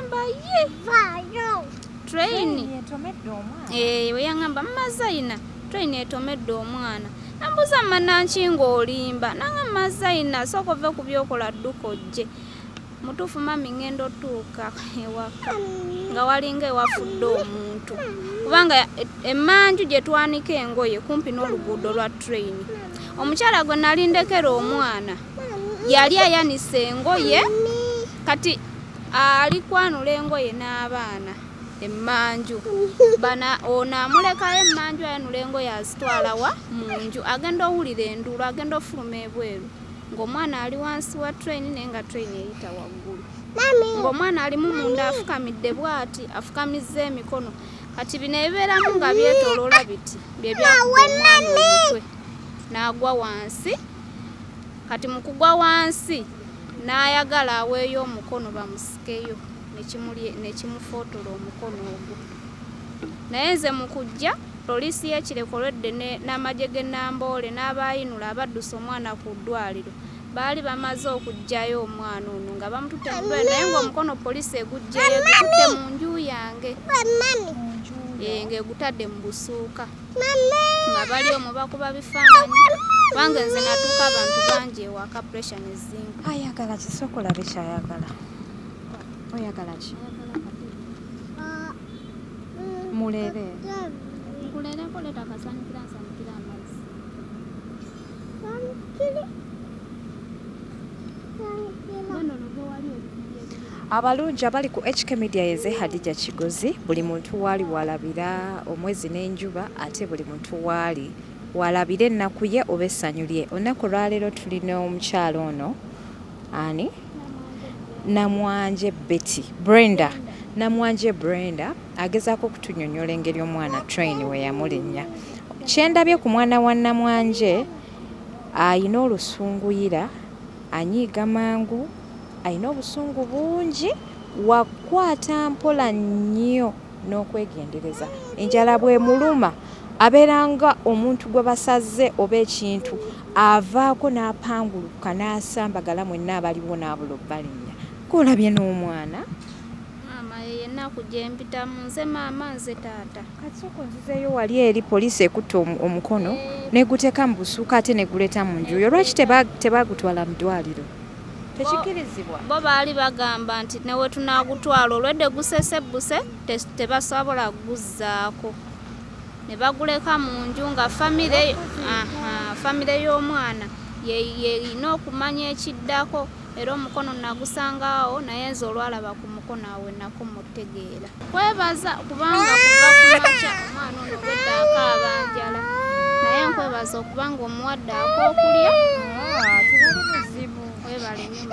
nagamba ye train we yangamba Mazaina train etomedde omwana nambuza Manankingo olimba nanga Mazaina sokove ku byokola ddukojje mutuufu mami ngendo tuuka ewaka nga walinga ewafudde omuntu kubanga emmanju gye twanika engoye kumpi n'oluguudo lwa train omukyala gwe nalindekera omwana yali ayanise engoye kati ali kwanula engoye n'abaana emmanju bana ono amulekayo emmanju ayanula engoye azitwala wa munju agenda owulira enduulu agenda ofuluma ebweru ng'omwana ali wansi wa train naye nga train eyita waggulu ng'omwana alimu munda afukamidde bw'ati afukamizza emikono kati bino ebibeeramu nga byetooloola biti bye byakuba omwana omutwe n'agwa wansi kati mu kugwa wansi n'ayagala aweeyo omukono bamusikeyo nekimufootola omukono ogwo naye nze mu kujja poliisi y'ekirekoledde n'amagye g'e Namboole n'abayinula abaddusa omwana ku ddwaliro baali bamaze okuggyayo omwana ono nga bamututte mu ddwaliro naye ng'omukono poliisi eguggyeyo egututte mu nju yange ng'egutadde mu busuuka nga bali omwo bakuba bifaananyi kubanga nze natuuka abantu bangi ewaka pressure nezinga ayagala kisokolabe kyayagala oyagala ki mulere nkulereko leeta akasanikira nsanikira amazzi abalungi abali ku HK Media yeze Hadija Kigozi buli muntu wali walabira omwezi n'enjuba ate buli muntu wali walabire ennaku ye oba essanyu lye olunaku lwaleero tulina omukyalo ono ani Namwanje Betty Brenda Namwanje Brenda agezaako okutunyonnyola engeri omwana train we yamulinnya kyendabye ku mwana wa Namwanje ayina olusunguyira anyiiga mangu ayina obusungu bungi wakwata mpola nnyo n'okwegendereza enjala bwe muluma abeeranga omuntu gwe basaze oba ekintu avaako n'apanguluka n'asambagala mwenna abaliwo n'abula obbalinnya kulabye n'omwana maama yennaku gye mpitamu nze maama nze taata kati soko nzizeeyo wali eri poliisi ekutte omukono neguteeka mu busuuka ate neguleeta mu nju yo lwaki tebagutwala mu ddwaliro tekikirizibwa bo baali bagamba nti newe tunaagutwala olwedde gusesebbuse tebasobola kuguzzaako ne baguleka mu nju nga famire y'omwana yeyina okumanya ekiddako era omukono nagusangaawo naye nze olwalaba ku mukono awe nako mutegeera kwebaza kubanga kuva ku makya omwana ono obwedde akaaba njala naye nkwebaza okubanga omuwadde ak'okulya tewali buzibu webale nnyo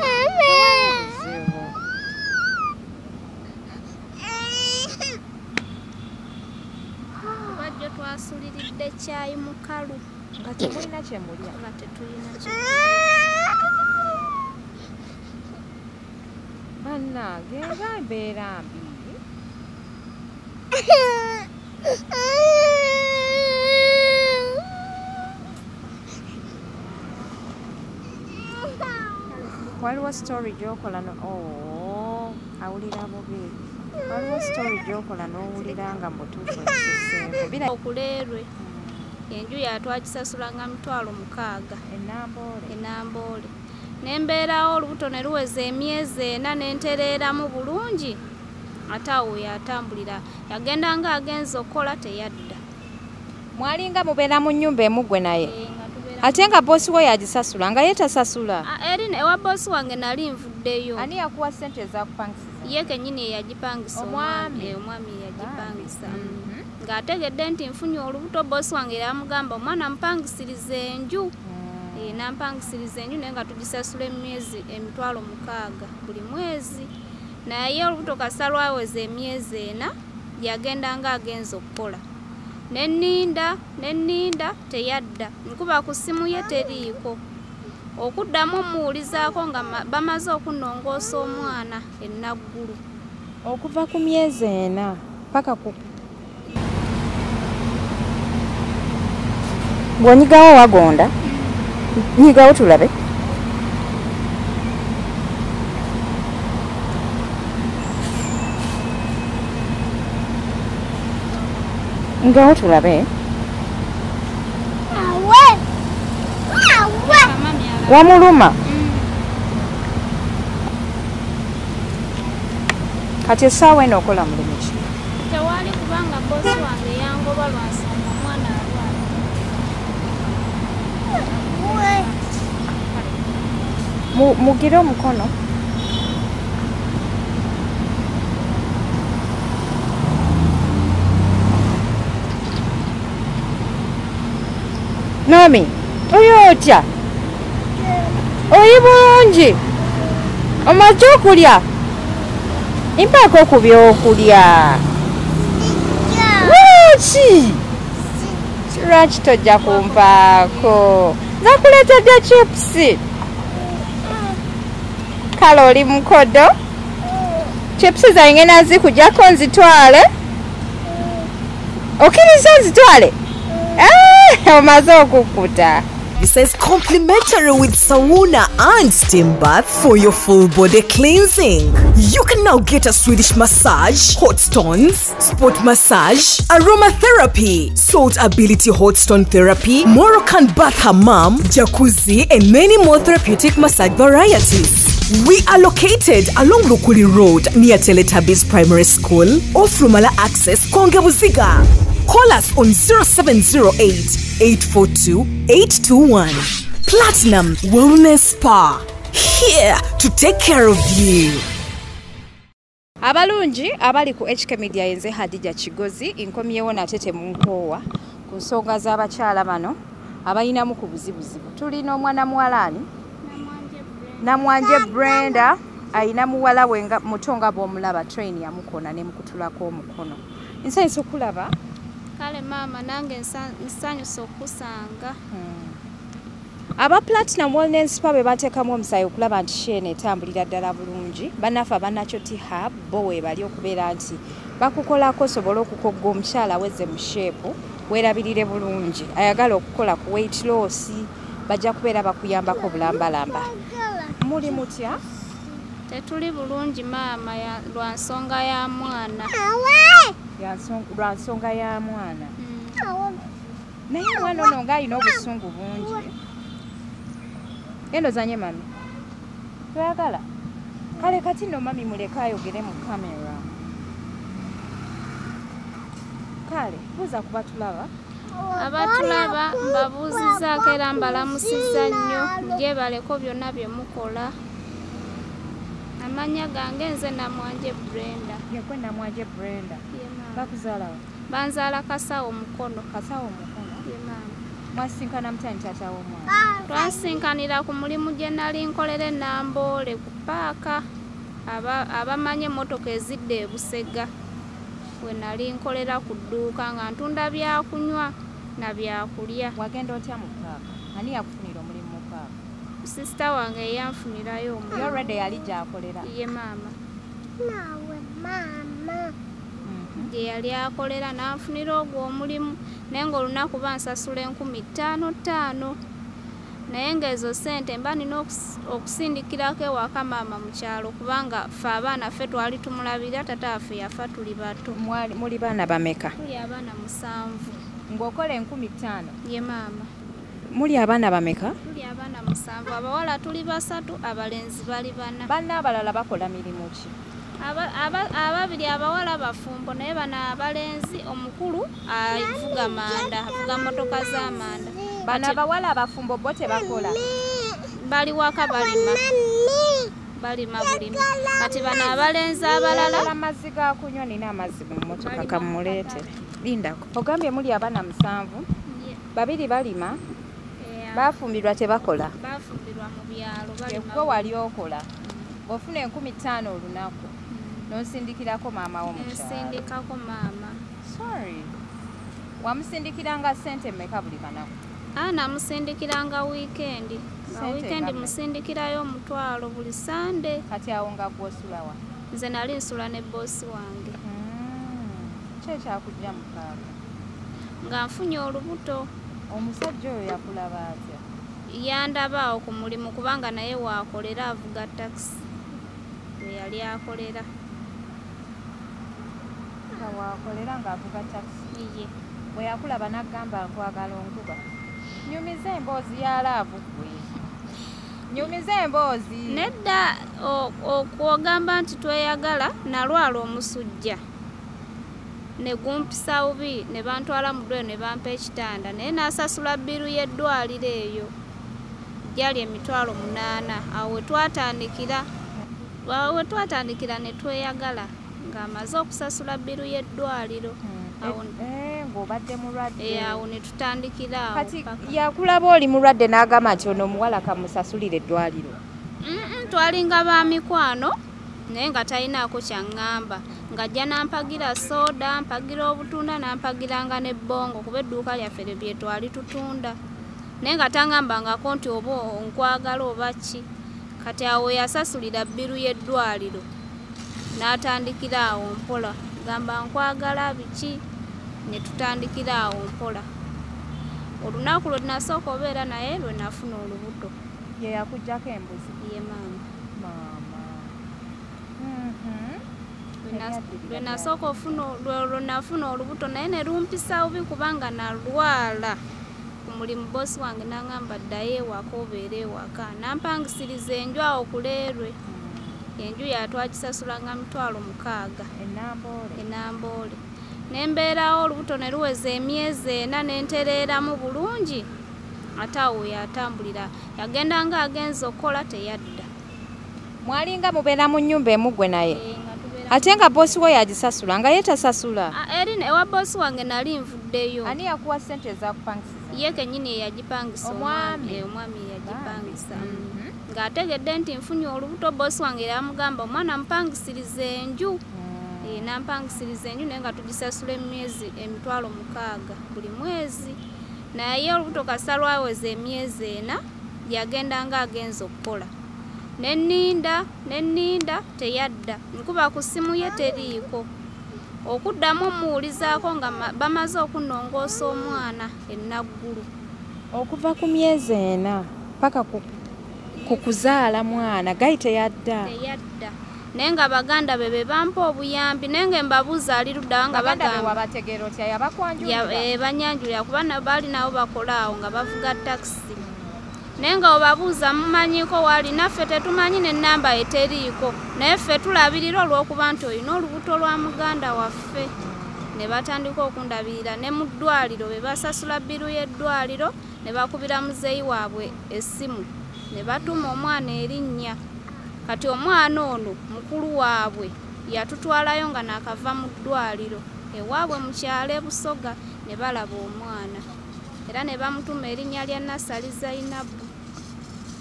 bajjo twasuliridde caayi mukalu nga temulina kyemulya nga tetulina bannange nga mbeera mbi waliwo story gyokola awulira bubi waliwo story gyokola n'owulira nga mutuufu ekisuseeko okuleerwe enju yatwagisasulanga mitwalo 6 enamboole nembeerawo olubuto ne luweza emyezi 4 nentereeramu bulungi ate awo yatambulira yagendanga agenza okukola teyadda mwalinga mubeera mu nnyumba emu gwe naye ate nga boosi we yagisasula nga ye tasasula ewa boosi wange nali nvuddeyo ani yakuwa ssente ezakupangisiza ye kennyini eyagipangisa omwami yagipangisa ng'ategedde nti nfunye olubuto boosi wange yamugamba omwana mupangisiriza enju nampangisiriza enju naye nga tugisasula emyezi emitwalo 6 buli mwezi naye olubuto kasa lwaweza emyezi 4 yagendanga agenza okukola nenninda teyadda nkuba ku ssimu ye teriiko okuddamu omuwulizaako nga bamaze okunnongoosa omwana ennaggulu okuva ku myezi 4 paka ku bw'onyigawo wagonda nyigawo tulabe Ngaho tulabe. Wamuluma. Kati essaawa eno okola mulimu ki? Tewali kubanga bosi wange yangoba lwansonga omwana alwala. Mugire omukono. Naomi, oyo otya? Oyi bulungi. Omaze okulya? Mpaako ku byokulya. Ki? Lwaki tojja kumpaako? Nza kuleetedde chipusi. Kale oli mukodo? Chipusi zange ngenda nzikugyako nzitwale? Okkiriza nzitwale? Omaze okukkuta. This is complimentary with sauna and steam bath for your full body cleansing. You can now get a Swedish massage, hot stones, sport massage, aromatherapy, salt ability hot stone therapy, Moroccan bath hammam, jacuzzi, and many more therapeutic massage varieties. We are located along Lukuli Road near Teletubbies Primary School, off Rumala Access, Kongebuziga. Call us on 0708-842-821. Platinum Wellness Spa, here to take care of you. Abalungi abali ku HK Media yenze Hadija Kigozi inkomyewo natete munkowa ku nsonga z'abakyala bano abayinamu ku buzibuzibu. Tulina omwana muwalani Namwanje Brenda ayina muwala we nga mutonga bw'omulaba train yamukona ne mukutulako omukono. Nsanyusa okulaba. Kale mama nange nsanyusa okusanga. Aba Platinum Wellness Spa be bateekamu omusaayi okulaba nti shene etambulira ddala bulungi. Bannafe Banachoti Hub bo weebali okubeera nti bakukolako osobola okukogga omukyala wezze mu sheepu weerabirire bulungi. Ayagala okukola ku weight loss bajja kubeera bakuyambako bulambalamba. Muli mutya? Tetuli bulungi mama lwa nsonga ya mwana. Lwa nsonga ya mwana. Naye mwana ono ng'alina obusungu bungi. Genda ozanye mami. Toyagala? Kale kati nno mami muleka ayogere mu kamera. Kale, buuza kuba tulaba. Abatulaba mbabuuzizzaako era mbalamusizza nnyo byebaleko byonna bye mukola. Amanya gange nze Namwanje Brenda. Yekwe Namwanje Brenda. Bakuzaalawo? Banzaala Kasawo Mukono. Kasawo Mukono? Ye maama. Mwasinkana mutya taata w'omwana? Twasinkanira ku mulimu gye nali nkolera e Namboole ku paaka. Abamanyi emmotoka ezidde e Busega. We nali nkolera ku dduuka nga ntunda byakunywa na byakulya. Wagenda otya mu paaka? Ani yakufunira omulimu mu paaka? Sisita wange yanfunirayo omulimu. Yo Rede yali gy'akolera? Ye maama. Naawe maama. Gye yali akolera n'anfunira ogwo omulimu naye ng'olunaku bansasula 5,500. Naye ng'ezo ssente mba nina okusindikirako ewaka maama mu kyalo kubanga ffe abaana ffe twali tumulabira tata waffe yafa tuli bato. Muli baana bameka? Tuli abaana 7. Ng'okola 5,500? Ye maama. Muli abaana bameka? Tuli abaana 7. Abawala tuli 3, abalenzi bali 4. Banna abalala bakola mirimu ki? Ababiri abawala bafumbo naye bano abalenzi omukulu avuga manda, avuga motoka z'amanda. Bano abawala abafumbo bo tebakola? Bali waka balima. Balima bulimi. Kati bano abalenzi abalala amazzi ga kunywa nina amazzi mu mmotoka kamuleetere. Lindako. Ogambye muli abaana 7? Babiri balima? Bafumbirwa tebakola? Bafumbirwa mu byalo balima. Gwe wali okola? Ofuna 5,500 olunaku. N'osindikirako maama wo mukyala? Nsindikako maama. Sorry. Wamusindikiranga ssente mmeka buli kanaku? Namusindikiranga weekend. Weekend musindikirayo 1,000 buli Sunday. Kati awo nga gw'osulawa? Nze nali nsula ne boosi wange. Ki ekyakujja mu kaaka? Nga nfunye olubuto. Omusajja oyo yakulaba atya? Yandaba awo ku mulimu kubanga naye waakolera avuga taxi. We yali akolera. Waakolera ng'avuga taxi? Iye. bwe yakulaba n'agamba nkwagala onkuba. Nyumiza emboozi ya laavu gwe. Nyumiza emboozi. Nedda okwogamba nti tweyagala nalwala omusujja. Ne gumpisa bubi ne bantwala mu ddwaliro ne bampa ekitanda naye n'asasula bbiru y'eddwaliro eyo gyali emitwalo 8. Awo we twatandikira ne tweyagala ng'amaze okusasula bbiru y'eddwaliro. Ng'obadde mulwadde. Awo ne tutandikira awo. Kati yakulaba oli mulwadde n'agamba nti ono omuwala kamusasulire eddwaliro. Twalinga ba mikwano naye nga talinaako kyaŋŋamba ng'ajja nampagira soda, mpagira obutunda, nampagiranga n'ebbongo kuba edduuka lyaffe bye twali tutunda. Naye nga tangambangako nti oba nkwagala oba ki. Kati awo yasasulira bbiru y'eddwaliro n'atandikira awo mpola gamba nkwagala biki ne tutandikira awo mpola. Olunaku lwe nasooka obeera naye lwe nafuna olubuto. Ye yakuggyako embuzi. Ye maama. Lwe nasooka lwe nafuna olubuto naye ne lumpisa bubi kubanga nalwala. Ku mulimu bosi wange n'aŋŋamba ddayo ewaka obeera ewaka. Nampangisiriza enju awo ku Leerwe. Enju yatwagisasulanga mitwalo 6. Enamboole. Ne mbeerawo olubuto ne luweza emyezi 4 ne ntereeramu bulungi. Ate awo yatambulira. Yagendanga agenza okukola teyadda. Mwalinga mubeera mu nnyumba emu gwe naye. Ate nga bosi we yagisasula nga ye tasasula. Ewa bosi wange nali nvuddeyo. Ani yakuwa ssente ezakupangisa? Ye kennyini yagipangisa omwami yagipangisa. Ng'ategedde nti nfunye olubuto bosi wange yamugamba omwana mpangisiriza enju. Nampangisiriza enju naye nga tugisasula emyezi emitwalo 6 buli mwezi. Naye olubuto kasa lwaweza emyezi 4 yagendanga agenza okukola. Nenninda teyadda. Nkuba ku ssimu ye teriiko. Okuddamu omuwulizaako nga bamaze okunnongoosa omwana ennaggulu. Okuva ku myezi 4 paka ku kuzaala mwana gayi teyadda. Naye nga baganda be bampa obuyambi naye nga mbabuuza ali ludda nga bagamba bategeera otya yabakwanjulira. Banyanjulira kuba baali nabo bakola awo nga bavuga takisi. Naye nga obabuuza mumanyiko waali naffe tetumanyi n'ennamba eteriiko naye ffe tulabirira olw'okuba nti olina olubuto lwa muganda waffe. Ne batandika okundabirira ne mu ddwaliro be basasula bbiru y'eddwaliro ne bakubira muzeeyi waabwe essimu ne batuma omwana erinnya. Kati omwana ono mukulu waabwe yatutwalayo nga nakava mu ddwaliro ewaabwe mu kyalo e Busoga ne balaba omwana era ne bamutuma erinnya lya Nassali Zainabu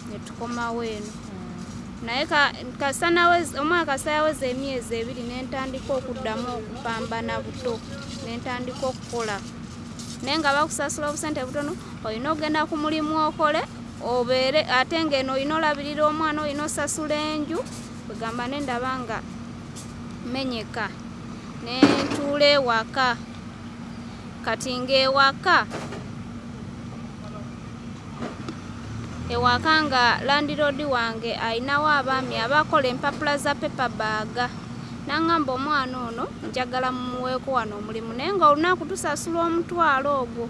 ne tukomawo eno. Naye omwana kasa yaweza emyezi 2 ne ntandika okuddamu okupambana buto ne ntandika okukola. Naye nga bakusasula obusente butono olina ogenda ku mulimu okole obeere ate ng'eno olina olabirira omwana olina osasula enju kwegamba ne ndaba nga menyeka ne ntuula ewaka. Kati ng'ewaka nga landiroodi wange ayinawo abaami abakola empapula za pepa baaga. N'aŋŋamba omwana ono njagala mumuweeko wano omulimu naye nga olunaku tusasula omutwalo ogwo.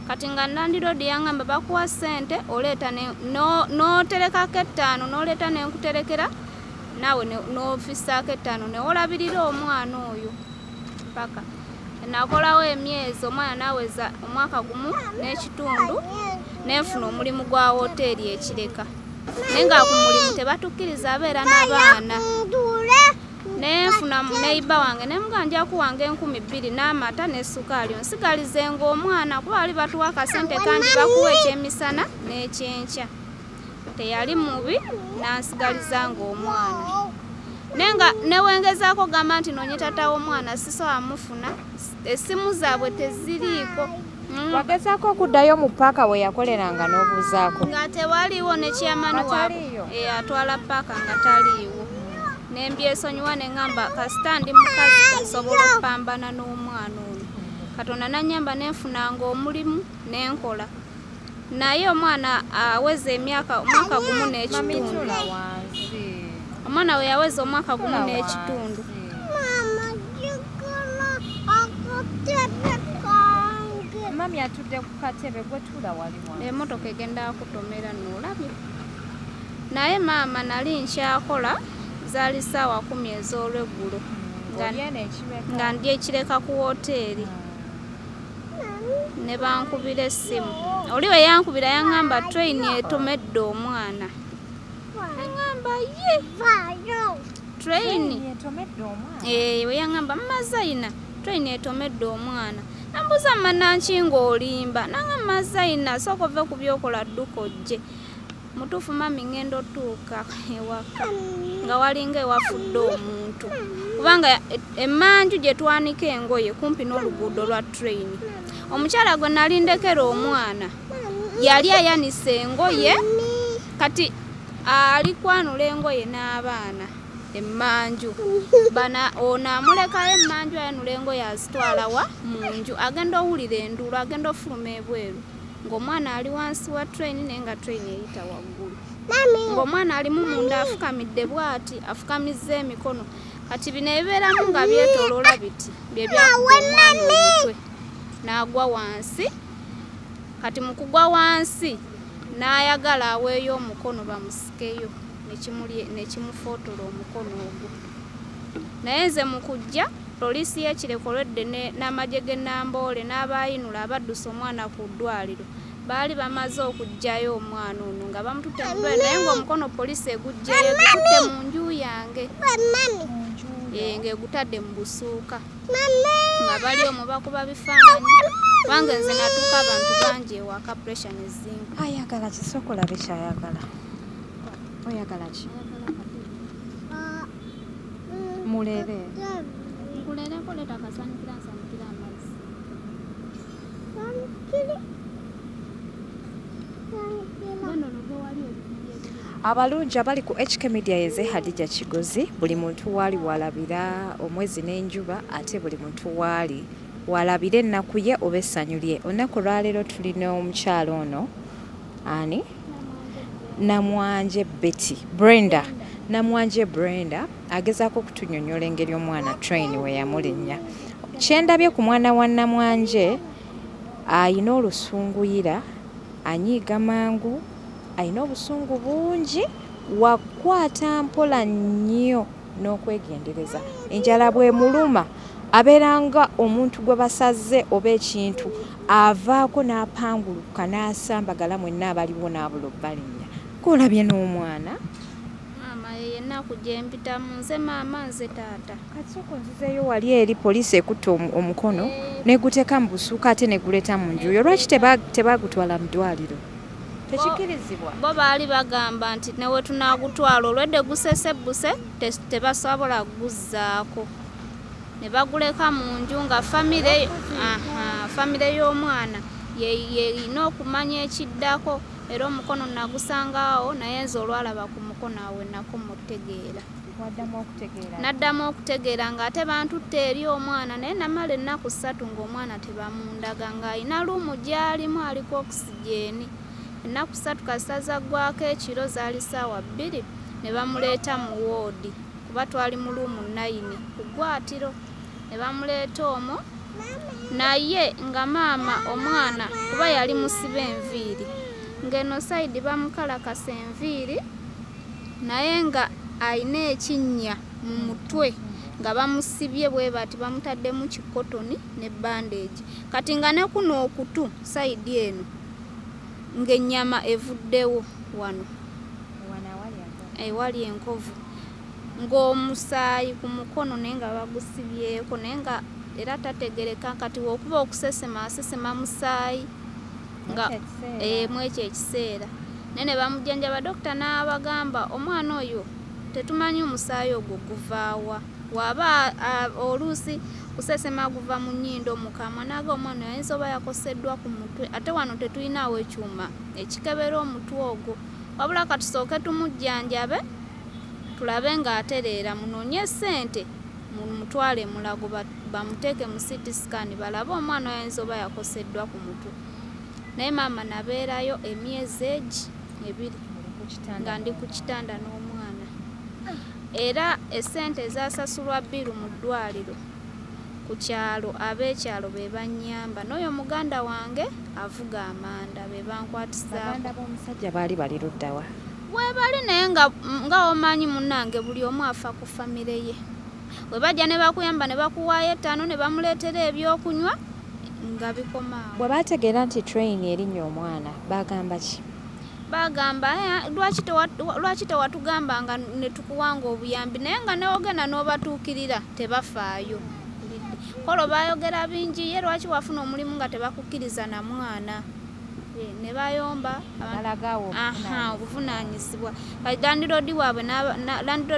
Kati nga landiroodi yaŋŋamba bakuwa ssente oleeta n'oterekako 5 n'oleeta n'enkuterekera naawe n'ofisaako 5 ne olabirira omwana oyo paka. Nakolawo emyezi omwana naweza omwaka gumu n'ekitundu nenfuna omulimu gwa hoteeri ekireka. Naye nga ku mulimu tebatukkiriza abeera n'abaana. Nenfuna neiba wange nemuganja kuwange 2000 n'amata n'essukaali onsigalizenga omwana kuba bali batuwa akasente kangi bakuwa ekyemisana n'ekyenkya. Teyali mubi nansigalizanga omwana. Nenga newengezaako gamba nti nonye tata w'omwana sisobola mufuna essimu zaabwe teziriiko. Wagezaako okuddayo mu paaka we yakoleranga n'obuuzaako? Nga tewaliiwo ne kyamani waabwe atwala paaka nga taliiwo. Nembyesonyiwa ne ŋŋamba kasita ndi mukazi nsobola okupambana n'omwana ono. Katonda nannyamba nenfunanga omulimu nenkola. Naye omwana aweza omwaka gumu n'ekitundu. Omwana we yaweza omwaka gumu n'ekitundu. atudde ku katebe gwe tula wali wansi. Emmotoka egenda kutomera n'olabye. Naye maama nali nkyakola zaali ssaawa 10 ez'olweggulo nga ndi ekireka ku woteeri ne bankubira essimu. Oli we yankubira yaŋŋamba train etomedde omwana. Yaŋŋamba ye train etomedde omwana. we yaŋŋamba Mazayina train etomedde omwana. Nambuuza Mannankingo olimba naŋŋamba Mazayina sooka ove ku byokola dduka ojje. Mutuufu mami ngenda otuuka ewaka nga walinga ewafudde omuntu kubanga emmanju gye twanika engoye kumpi n'oluguudo lwa train. Omukyala gwe nali ndekera omwana yali ayanise engoye kati ali kwanula engoye n'abaana emmanju ono amulekayo emmanju ayanula engoye azitwala wa mu nju agenda owulira enduulu agenda ofuluma ebweru ng'omwana ali wansi wa train naye nga train eyita waggulu ng'omwana alimu munda afukamidde bw'ati afukamizza emikono kati bino ebibeeramu nga byetooloola biti bye byakuba omwana omutwe n'agwa wansi kati mu kugwa wansi n'ayagala aweeyo omukono bamusikeyo ne kimufootola omukono ogwo naye nze mu kujja poliisi y'ekirekoledde n'amagye g'e Namboole n'abayinula abaddusa omwana ku ddwaliro baali bamaze okuggyayo omwana ono nga bamututte mu ddwaliro naye ng'omukono poliisi eguggyeyo egututte mu nju yange ng'egutadde mu busuuka nga bali omwo bakuba bifaananyi kubanga nze natuuka abantu bangi ewaka pressure ne zinga. Ayagala ki sooka olabe kyayagala? Oyagala ki? Mulere. Nkulereko leeta akasanikira nsanikira amazzi. Abalungi abali ku HK Media yeze Hadija Kigozi buli muntu waali walabira omwezi n'enjuba ate buli muntu waali walabira ennaku ye oba essanyu lye. Olunaku lwaleero tulina omukyalo ono ani Namwanje Betty Brenda Namwanje Brenda agezaako okutunyonnyola engeri omwana train we yamulinnya. Kyendabye ku mwana wa Namwanje ayina olusunguyira anyiiga mangu ayina obusungu bungi wakwata mpola nnyo n'okwegendereza enjala bwe muluma abeeranga omuntu gwe basaze oba ekintu avaako n'apanguluka n'asambagala mwenna abaliwo n'abula obbalinnya. Kolabye n'omwana maama yennaku gye mpitamu nze maama nze taata kati sooka onzizeeyo wali eri poliisi ekutte omukono neguteeka mu busuuka ate neguleeta mu nju yo. Lwaki tebagutwala mu ddwaliro? Tekikirizibwa. Bo baali bagamba nti newe tunaagutwala olwedde gusesebbuse tebasobola kuguzzaako ne baguleka mu nju nga famire y'omwana yeyina okumanya ekiddako era omukono nagusangaawo naye nze olwalaba ku mukono awe nako mutegeera n'addamu okutegeera ng'ate bantutte eri omwana naye namala ennaku 3 ng'omwana tebamundaga ng'ayina luumu gy'alimu aliko oksijeeni. Ennaku 3 kasaza gwako ekiro zaali ssaawa 2 ne bamuleeta mu woodi kuba twali mu luumu 9 ku ggwatiro ne bamuleeta omwo naye nga maama omwana kuba yali musibe enviiri ng'eno sayidi bamukalakasa enviiri naye nga ayina ekinnya mu mutwe nga bamusibye bwe bati bamutaddemu kikotoni ne bandeegi kati nga ne kuno okutu sayidi eno ng'ennyama evuddewo wano ewali enkovu ng'omusaayi ku mukono naye nga bagusibyeeko naye nga era tategereka kati wokuba okusesema asesema musaayi nga mwekyo ekiseera naye ne bamujjanjaba dokita n'abagamba omwana oyo tetumanyi omusaayi ogwo guvaawa waba oluusi kusesema guva mu nnyindo mu kamwa naga omwana ayinza oba yakoseddwa ku mutwe ate wano tetulinawo ekyuma ekikebera omutwe ogwo wabula katusooke tumujjanjabe tulabe ng'atereera munoonye ssente mutwale mulago bamuteeke mu CT scan balabe omwana ayinza oba yakoseddwa ku mutwe naye maama nabeerayo emyezi 2 nga ndi ku kitanda n'omwana era essente ezasasulwa bbiru mu ddwaliro ku kyalo ab'ekyalo be bannyamba n'oyo muganda wange avuga amanda be bankwatizaako. Baganda b'omusajja baali bali luddawa? Webali naye nga omanyi munnange buli omu afa ku famire ye. We bajja ne bakuyamba ne bakuwaayo ettaano ne bamuleetera ebyokunywa nga bikomaawo. Bwe baategeera nti train erinnya omwana bagamba ki? Bagamba lwaki tewatugamba nga ne tukuwanga obuyambi naye nga neogenda n'obatuukirira tebafaayo. Kolo bayogera bingi ye lwaki wafuna omulimu nga tebakukkiriza na mwana. Ne bayomba obuvunaanyizibwa. Landiroodi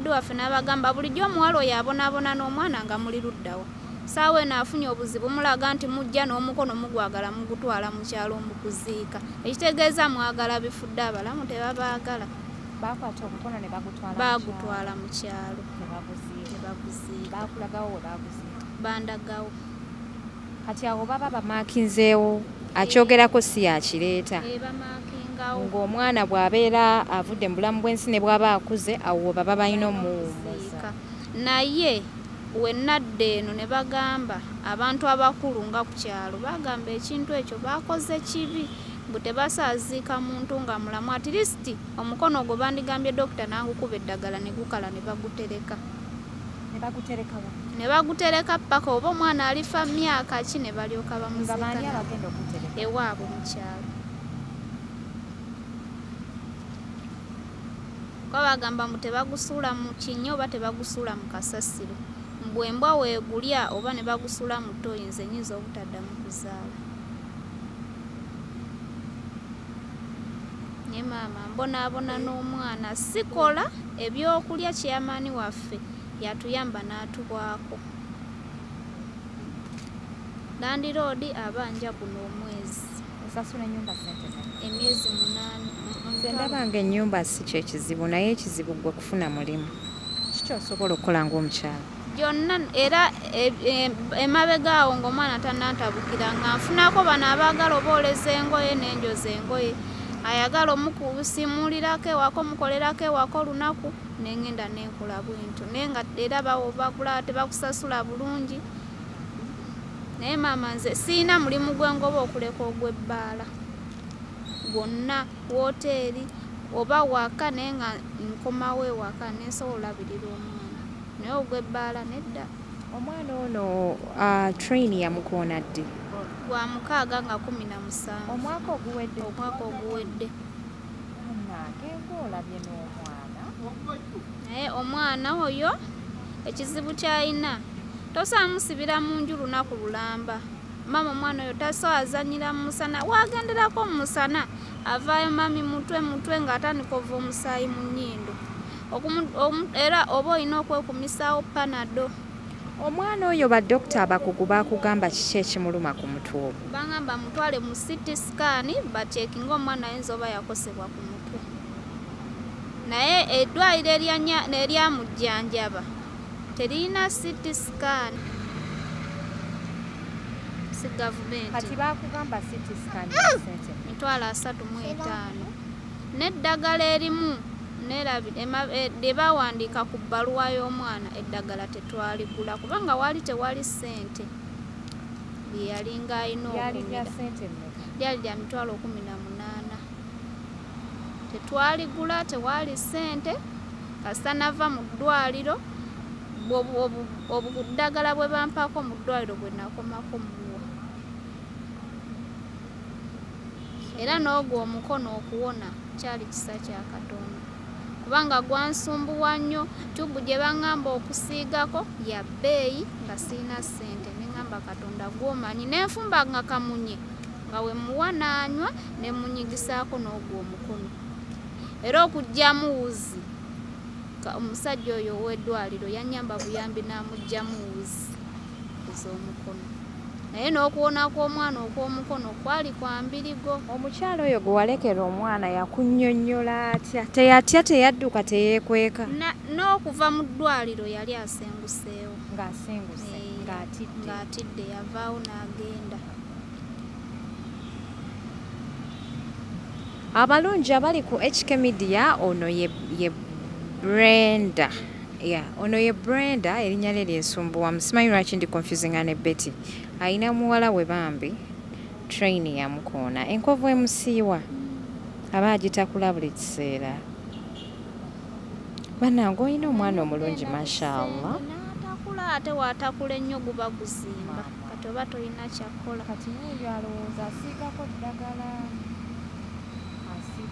waffe n'abagamba bulijjo omuwala oyo abonaabona n'omwana nga muli luddawa. Saawa eno afunye obuzibu mulaga nti mujja n'omukono mugwagala mugutwala mu kyalo mukuziika. Ekitegeeza mwagala bifudde abalamu tebabaagala. Bakwata omukono ne bagutwala mu kyalo. Tebaguziika. Bakulagawo we baguziika? Bandagawo. Kati awo baba bamaakinzeewo akyogerako si yakireeta. Ng'omwana bw'abeera avudde mu bulamu bw'ensi ne bw'aba akuze awo baba balina omuwummuza. Naye wennadde eno ne bagamba abantu abakulu nga ku kyalo bagamba ekintu ekyo bakoze kibi bwe tebasaaziika muntu nga mulamu at least omukono ogwo bandigambye dokita nangukuba eddagala ne gukala ne bagutereka. Ne bagutereka paka oba omwana alifa myaka ki ne balyoka bamuziika ewaabwe mu kyalo. Ko bagamba mu tebagusuula mu kinnya oba tebagusuula mu kasasiro. Bwembwa weegulya oba ne bagusuula mu ttooyi nze nnyinza obutaddamu kuzaala. Naye maama mbonaabona n'omwana sikola ebyokulya kyamaani waffe yatuyamba n'atubwako. Landiroodi abanja guno omwezi. Osasula ennyumba ssente mmeka? Emyezi 8. Nze ndaba ng'ennyumba si kye kizibu naye ekizibu gwe kufuna mulimu. Kiki osobola okukola ng'omukyala? Gyonna era emabega awo ng'omwana tannantabukira nga nfunako bano abaagala obooleza engoye n'enjoza engoye. Ayagala omukusimuulirako ewaka omukolerako ewaka olunaku n'engenda n'enkola bwintu naye nga era bagula tebakusasula bulungi. Naye maama nze siina mulimu gwengoba okuleka ogw'ebbaala gwonna wooteeri oba waka naye nga nkomawo ewaka nensobola olabirira omwana naye ogw'ebbaala nedda. Omwana ono train yamukoona ddi? Gwa 6 nga 17. Omwaka oguwedde? Omwaka oguwedde. Olabye n'omwana? Naye omwana oyo ekizibu ky'alina tosaamusibira mu nju lunaku lulamba. Mama omwana oyo tasoazanyira mu musana waagenderako mu musana avaayo mami mutwe ng'atandika ova omusaayi mu nnyindo. Era oba olina okwekumisaawo panado. Omwana oyo baddokita abakugu baakugamba kiki ekimuluma ku mutwe ogwo? Bangamba mutwale mu CT scan bateekinga omwana ayinza oba yakosebwa ku mutwe. Naye eddwaliro eryamujjanjaba terina CT scan. Si gavumenti. Kati baakugamba CT scan sente? 35,000. N'eddagala erimu lye bawandiika ku bbaluwa y'omwana eddagala tetwaligula kubanga waali tewali ssente bye yalinga alina okumira. Lyali lya 18,000. Tetwaligula tewali ssente kasita nava mu ddwaliro obuddagala bwe bampako mu ddwaliro bwe nakomako muwa. Era n'ogwo omukono okuwona kyali kisa kya Katonda kubanga gwansumbuwa nnyo. Tubu gye baŋŋamba okusiigako ya bbeeyi nga sirina ssente ne ŋŋamba Katonda gw'omanyi n'enfumba nga kamunye nga we muwa n'anywa ne munyigisaako n'ogwo omukono. Era okuggyamu wuzi omusajja oyo ow'eddwaliro yannyamba buyambi n'amuggyamu wuzi ez'omukono. Naye n'okuwona kw'omwana okw'omukono kwali kwa mbirigo. Omukyala oyo gwe walekera omwana yakunnyonnyola atya? Teyatya, teyadduka, teyeekweka? N'okuva mu ddwaliro yali asenguseewo. Ng'asenguse? Ng'atidde yavaawo n'agenda. Abalungi abali ku HK Media ono ye Brenda Yeah, ono ye Brenda erinnya lye lyensumbuwa musimanyi lwaki ndi confusing ne Betty ayina muwala we bambi train yamukoona enkovu emusiiwa aba agitakula buli kiseera bannange olina omwana omulungi mashallah n'atakula ate waatakula ennyo guba guzimba kati oba tolina kyakkola kati muyo alowooza asiigako ddagala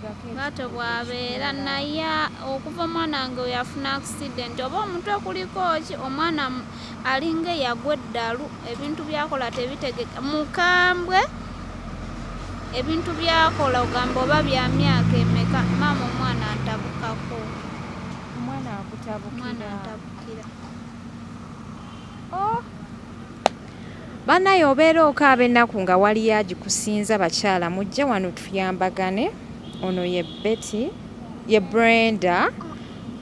bwatyo bwabeera naye okuva omwana wange we yafuna accident oba omutwe kuliko ki omwana alinga eyagwa eddalu ebintu byakola tebitegeka mukambwe ebintu byakola ogamba oba bya myaka emeka maama omwana antabukako omwana antabukira bannaye obeera okaaba ennaku nga waliyo agikusinza bakyala mujje wano tuyambagane ono ye Betty ye Brenda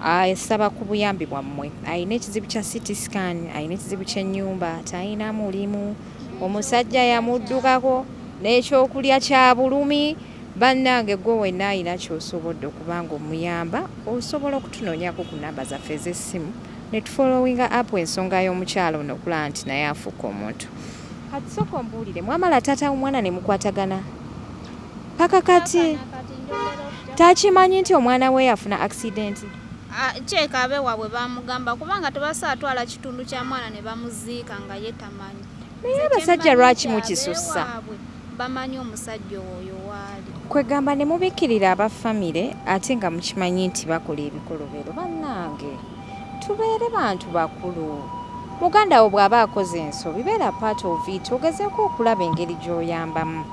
asaba ku buyambi bwammwe ayina ekizibu kya CT scan ayina ekizibu ky'ennyumba talina mulimu omusajja yamuddukako n'ekyokulya kya bulumi bannange gwe wenna ayina ky'osobodde okubanga omuyamba osobola okutunoonyako ku namba zaffe ez'essimu ne tufollowinga up ensonga y'omukyalo ono okulaba nti naye afuuka omuntu kati sooka ombuulire mwamala taata omwana ne mukwatagana paka kati takimanyi nti omwana we yafuna accidenti kyeka abe waabwe bamugamba kubanga tebasaatwala kitundu kya mwana ne bamuziika nga ye tamanyi naye abasajja lwaki mukisussa bamanyi omusajja oyo waali kwegamba ne mubikkirira abafamire ate nga mukimanyi nti bakola ebikolobero bannange tubeere bantu bakulu muganda wo bw'aba akoze ensobi beera part of it ogezeeko okulaba engeri gy'oyambamu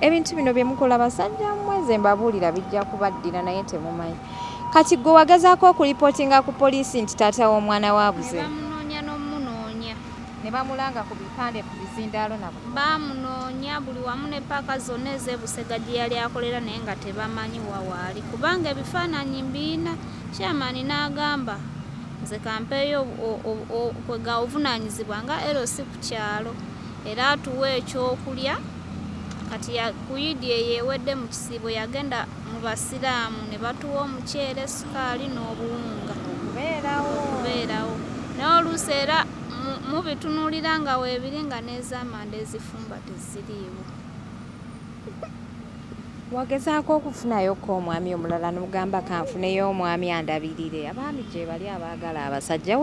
ebintu bino bye mukola basajja mweze mbabuulira bijja kubaddira naye temumanyi kati gwe wagezaako okulipootinga ku poliisi nti taata w'omwana waabuze bamunoonya n'omunoonya ne bamulanga ku bipande ku bizindaalo nabo bamunoonya buli wamu ne paaka zonna ez'ebusega gye yali akolera naye nga tebamanyi wawaali kubanga ebifaananyi mbiina kyamaani n'agamba nze kampeeyo kwega ovunaanyizibwa nga LC ku kyalo era atuwa ekyokulya kati kuyidi eyeewedde mu kisiibo yagenda mu basiraamu ne batuwa omuceere sukaali n'obuwunga okubeerawo naye oluusi era mubitunuulira nga weebiri nga n'ez'amanda ezifumba teziriiwo wagezaako okufunayoko omwami omulala n'ogamba kanfuneyo omwami andabirire abaami gye bali abaagala abasajja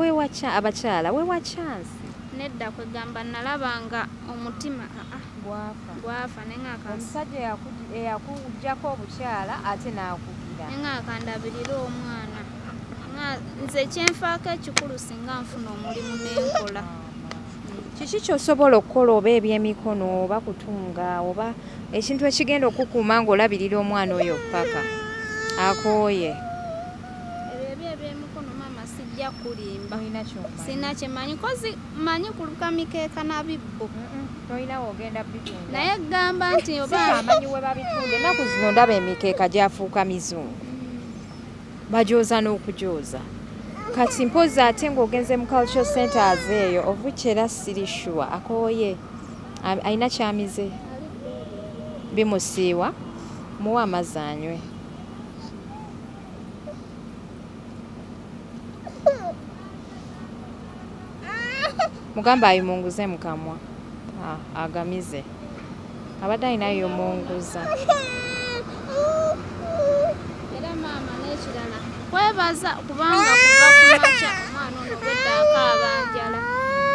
abakyala wewa chansi nedda kwegamba nalabanga omutima gwafa omusajja eyakujjako obukyala ate n'akugira neŋakandabirira omwana nze kyenfaako ekikulu singa nfuna omulimu n'enkola kiki kyosobola okukola oba ebyemikono oba kutunga oba ekintu ekigenda okukuuma ng'olabirira omwana oyo paka akooye ebyo ebyemikono maama sijja kulimba sina kyemanyi kozi manyi kuluka mikeeka na bibbo tolina wogenda bitunda naye gamba nti oba amanyi we babitunda ennaku zino ndaba emikeeka gyafuuka mizungu bajooza n'okujooza kati mpozi ate ng'ogenze mu cultural centers eyo ovukyera siri sure akooye alina kyamize bimusiiwa muwa amazzi anywe mugamba ayimunguze mukamwa agamize abadde alina yomunguza era maama n'ekirala kwebaza kubanga kuva ku makya omwana ono obwedda akaaba njala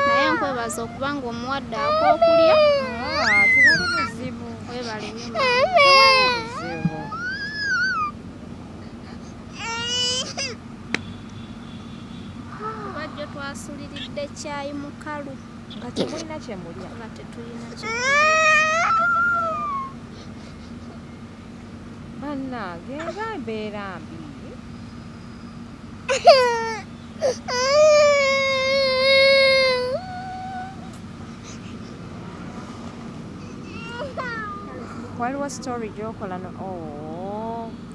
naye nkwebaza okubanga omuwadde ak'okulya tewali buzibu webale nnyo buzibu bajjo twasuliridde kyayi mukalu nga temulina kyemulya nga tetulina bannange eba mbeera mbi waliwo story gyokola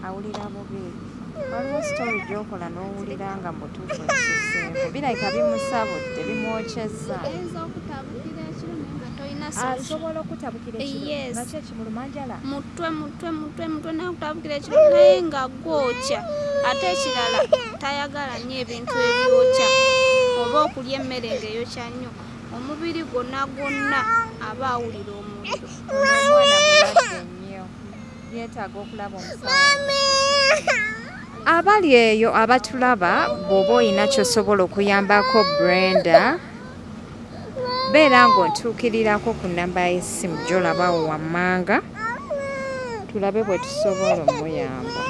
awulira bubi waliwo story gy'okola n'owulira nga mutuufu esuseeko birabika bimusabudde bimwokyezza ayinza okutabukira ekiro naye nga tolina asobola okutabukira ekiro nakyo ekimulumanjala mutwe naye okutabukira ekiro naye nga gwokya ate ekirala tayagala nnyo ebintu ebyokya oba okulya emmere ng'eyokya nnyo omubiri gwonna aba awulira omuliro omwana mulwadde nnyo yeetaaga okulaba omusawo abali eyo abatulaba bw'oba olina ky'osobola okuyambako Brenda beera ng'ontuukirirako ku nnamba y'essimu gy'olabawo wammanga tulabe bwe tusobola omuyamba.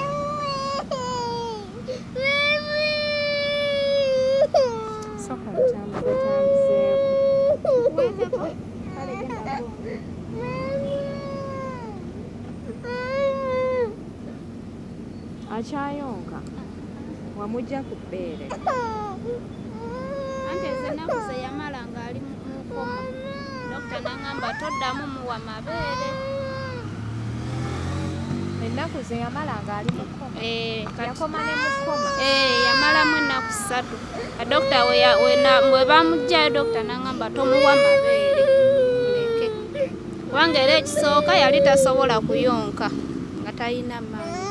Soka mutambuzeeko akyayonka wamujja ku bbeere anti ezo ennaku ze yamala ng'ali mu koma dokita n'aŋŋamba toddamu muwa mabeere ennaku ze yamala ng'ali mu koma yakoma ne mu koma yamalamu ennaku 3 dokita bwe bamugjayo dokita n'aŋŋamba tomuwa mabeere leke kubanga era ekisooka yali tasobola kuyonka nga talina maanyi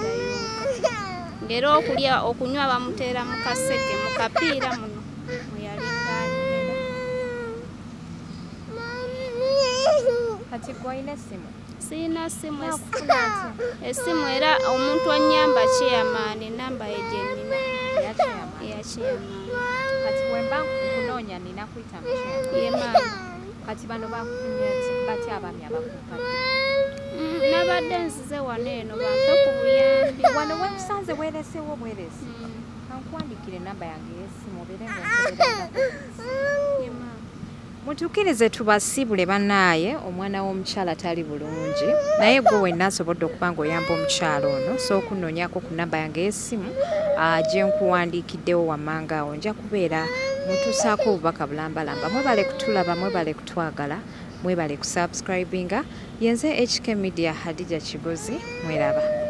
ng'era okunywa bamuteera mu kaseke mu kapiira muno mweyalingaanira. Kati gw'olina essimu? Sirina ssimu essimu era omuntu annyamba chairman namba ye gye nnina eya chairman. Kati bwe mba nkunoonya nina kuyita mu chairman? Ye maama. Kati bano bakufunye batya abaami abakupadde? Nabadde nzize wano eno bampe ku buyambi. Wano we nkusanze weereseewo bweresi kankuwandikire namba yange y'essimu obeere ng'onteberezako. Mutuukirize tubasiibule bannaaye omwana w'omukyala tali bulungi naye gwe wenna asobodde okuba ng'oyamba omukyala ono so okunoonyako ku namba yange y'essimu gye nkuwandiikiddewo wammanga awo nja kubeera mutuusaako obubaka bulambalamba. Mwebale kutulaba, mwebale kutwagala, mwebale kusubscribinga. Yenze HK Media Hadija Kigozi, mweraba.